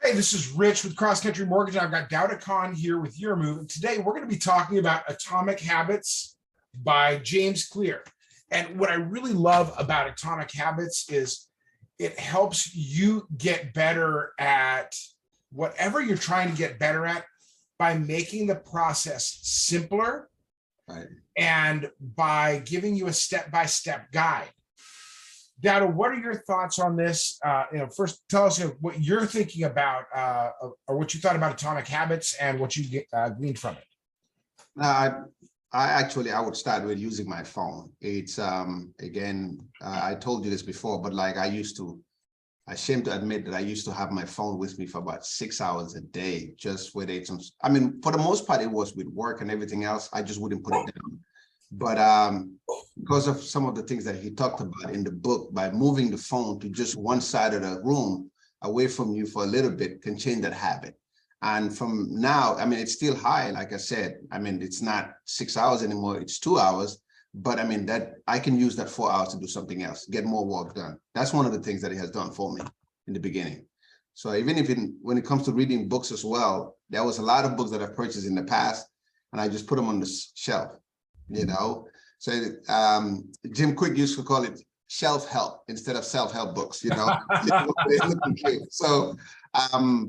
Hey, this is Rich with Cross Country Mortgage. I've got Dawda here with Your Move. And today we're going to be talking about Atomic Habits by James Clear. And what I really love about Atomic Habits is it helps you get better at whatever you're trying to get better at by making the process simpler, right, and by giving you a step-by-step guide. Dawda, what are your thoughts on this? First, tell us what you're thinking about, or what you thought about Atomic Habits and what you gleaned from it. I would start with using my phone. It's again, I told you this before, but like I ashamed to admit that I used to have my phone with me for about 6 hours a day, just with it. I mean, for the most part, it was with work and everything else. I just wouldn't put it down. But because of some of the things that he talked about in the book, by moving the phone to just one side of the room away from you for a little bit can change that habit. And from now, I mean, it's still high, like I said. I mean, it's not 6 hours anymore, it's 2 hours. But I mean, that I can use that 4 hours to do something else, get more work done. That's one of the things that he has done for me in the beginning. So even if when it comes to reading books as well, there was a lot of books that I've purchased in the past, and I just put them on the shelf. So Jim Quick used to call it shelf help instead of self-help books, So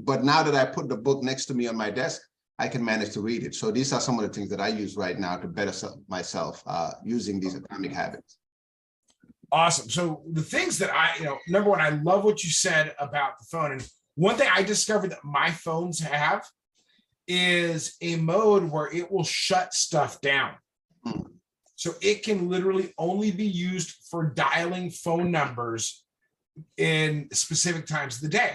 but now that I put the book next to me on my desk, I can manage to read it. So these are some of the things that I use right now to better myself using these Atomic Habits. Awesome. So the things that number one, I love what you said about the phone. And one thing I discovered that my phones have is a mode where it will shut stuff down. So it can literally only be used for dialing phone numbers in specific times of the day.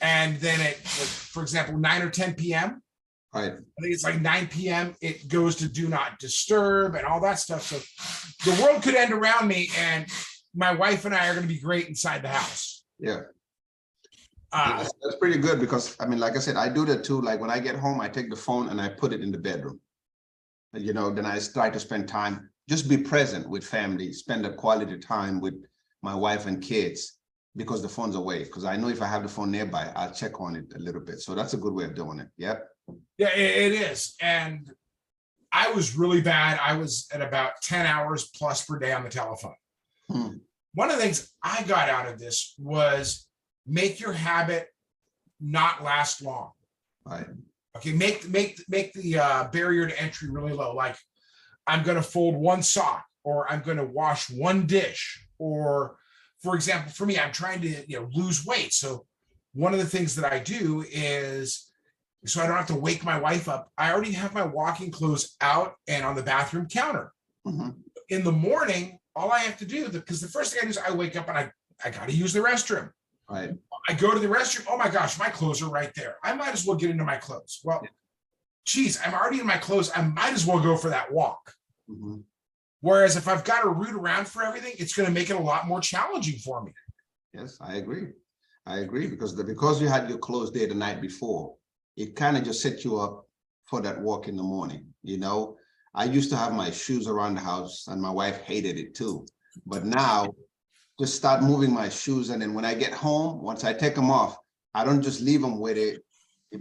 And then for example, 9 or 10 p.m. Right. I think it's like 9 p.m. It goes to do not disturb and all that stuff. So the world could end around me and my wife and I are going to be great inside the house. Yeah. That's pretty good because, I mean, like I said, I do that too. Like when I get home, I take the phone and I put it in the bedroom. Then I try to spend time, just be present with family, spend a quality time with my wife and kids because the phone's away. Because I know if I have the phone nearby, I'll check on it a little bit. So that's a good way of doing it. Yep. Yeah, it is. And I was really bad. I was at about 10 hours plus per day on the telephone. One of the things I got out of this was make your habit not last long. Right. Okay, make the barrier to entry really low. Like I'm going to fold one sock, or I'm going to wash one dish, or for example, for me, I'm trying to lose weight. So one of the things that I do is, so I don't have to wake my wife up, I already have my walking clothes out and on the bathroom counter. In the morning, all I have to do, because the first thing I do is I wake up and I got to use the restroom. Right. I go to the restroom. Oh my gosh, my clothes are right there. I might as well get into my clothes. Well, geez, I'm already in my clothes. I might as well go for that walk. Whereas if I've got to root around for everything, it's going to make it a lot more challenging for me. Yes, I agree. Because you had your clothes there the night before, it kind of just set you up for that walk in the morning. I used to have my shoes around the house and my wife hated it too. But now, just start moving my shoes. And then when I get home, once I take them off, I don't just leave them where they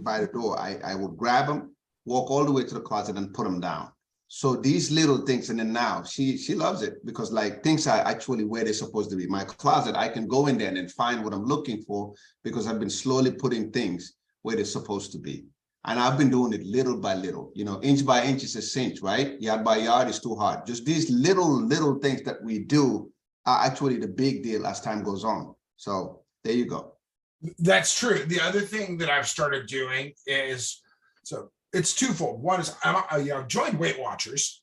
by the door. I would grab them, walk all the way to the closet and put them down. So these little things, and then now she loves it because like things are actually where they're supposed to be. My closet, I can go in there and then find what I'm looking for because I've been slowly putting things where they're supposed to be. And I've been doing it little by little, inch by inch is a cinch, right? Yard by yard is too hard. Just these little things that we do are actually the big deal as time goes on. So there you go. That's true. The other thing that I've started doing is, so it's twofold. One is I joined Weight Watchers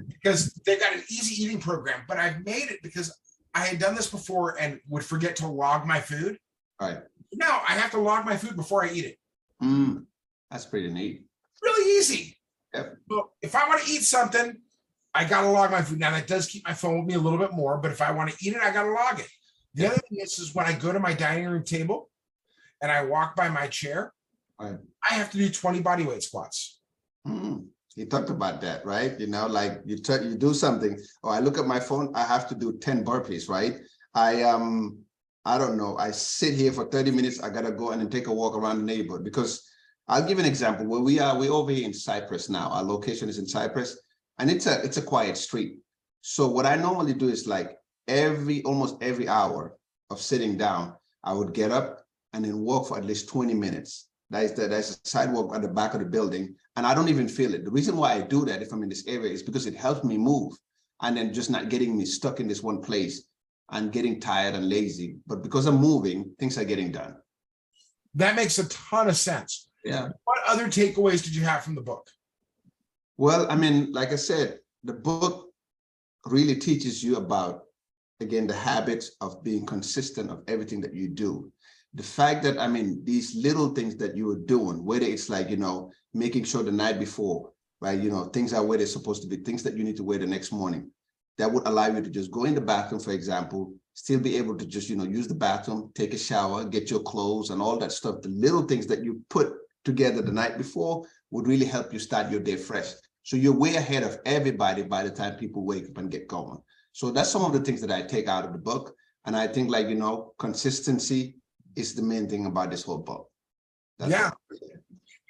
because they've got an easy eating program, but I've made it because I had done this before and would forget to log my food. Right. Now I have to log my food before I eat it. That's pretty neat. Really easy. Yep. So if I want to eat something, I got to log my food. Now that does keep my phone with me a little bit more, but if I want to eat it, I got to log it. The other thing is when I go to my dining room table and I walk by my chair, right, I have to do 20 body weight squats. He talked about that, right? Like you do something, or I look at my phone, I have to do 10 burpees, right? I don't know, I sit here for 30 minutes, I gotta go and then take a walk around the neighborhood. Because I'll give you an example. Where we're over here in Cyprus now. Our location is in Cyprus, and it's a quiet street. So what I normally do is like almost every hour of sitting down, I would get up and then walk for at least 20 minutes. There's a sidewalk at the back of the building, and I don't even feel it. The reason why I do that if I'm in this area is because it helps me move, and then just not getting me stuck in this one place and getting tired and lazy. But because I'm moving, things are getting done. That makes a ton of sense. Yeah. What other takeaways did you have from the book? Well, I mean, like I said, the book really teaches you about, again, the habits of being consistent of everything that you do. The fact that, I mean, these little things that you are doing, whether it's like, making sure the night before, right, things are where they're supposed to be, things that you need to wear the next morning, that would allow you to just go in the bathroom, for example, still be able to just, use the bathroom, take a shower, get your clothes and all that stuff. The little things that you put together the night before would really help you start your day fresh. So you're way ahead of everybody by the time people wake up and get going. So that's some of the things that I take out of the book. And I think, like, consistency is the main thing about this whole book. Yeah.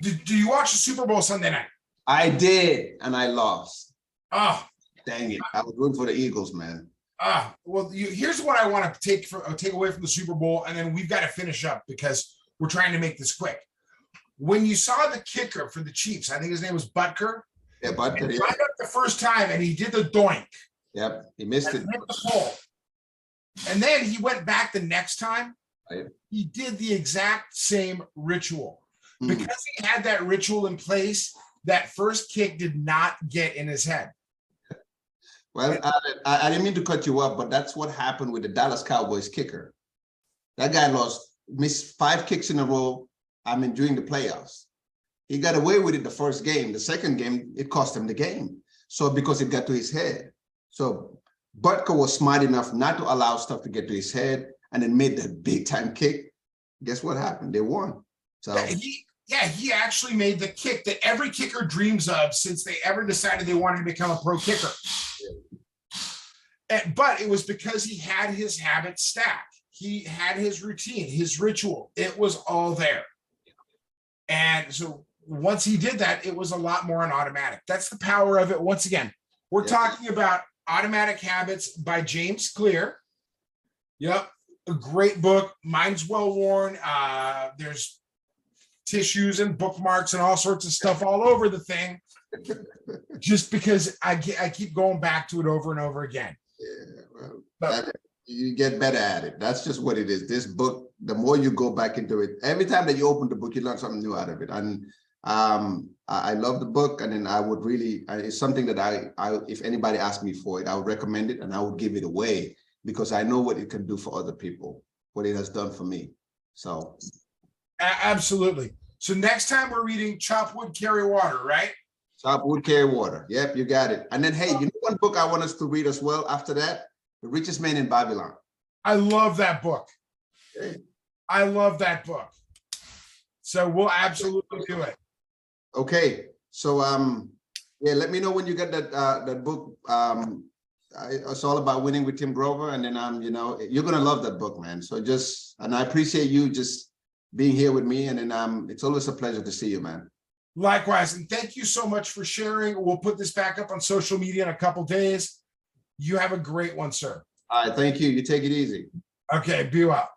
Do you watch the Super Bowl Sunday night? I did, and I lost. Oh, dang it. I was rooting for the Eagles, man. Well, here's what I want to take away from the Super Bowl, and then we've got to finish up because we're trying to make this quick. When you saw the kicker for the Chiefs, I think his name was Butker. Yeah, Butker. He lined up the first time, and he did the doink. Yep, he missed it. Hit the pole. And then he went back the next time. Right. He did the exact same ritual. Mm. Because he had that ritual in place, that first kick did not get in his head. Well, I didn't mean to cut you up, but that's what happened with the Dallas Cowboys kicker. That guy missed 5 kicks in a row, during the playoffs. He got away with it the first game. The second game, it cost him the game. So because it got to his head. So Butker was smart enough not to allow stuff to get to his head and then made that big time kick. Guess what happened? They won. So he actually made the kick that every kicker dreams of since they ever decided they wanted to become a pro kicker. But it was because he had his habit stacked. He had his routine, his ritual. It was all there. And so once he did that, it was a lot more on automatic. That's the power of it. Once again, we're talking about Automatic Habits by James Clear. Yep. A great book. Mine's well worn. There's tissues and bookmarks and all sorts of stuff all over the thing. Just because I keep going back to it over and over again. Yeah, well, you get better at it. That's just what it is. This book, the more you go back into it, every time that you open the book, you learn something new out of it. And I love the book, and then I would really, it's something that I if anybody asked me for it, I would recommend it and I would give it away because I know what it can do for other people, what it has done for me. So. Absolutely. So next time we're reading Chop Wood, Carry Water, right? Chop Wood, Carry Water. Yep, you got it. And then, hey, you know one book I want us to read as well after that? The Richest Man in Babylon. I love that book. Okay. I love that book. So we'll absolutely do it. Okay. So yeah, let me know when you get that book. It's all about winning with Tim Grover, and then you're gonna love that book, man. So and I appreciate you just being here with me, and then it's always a pleasure to see you, man. Likewise, and thank you so much for sharing. We'll put this back up on social media in a couple days. You have a great one, sir. All right, thank you. You take it easy. Okay, be well.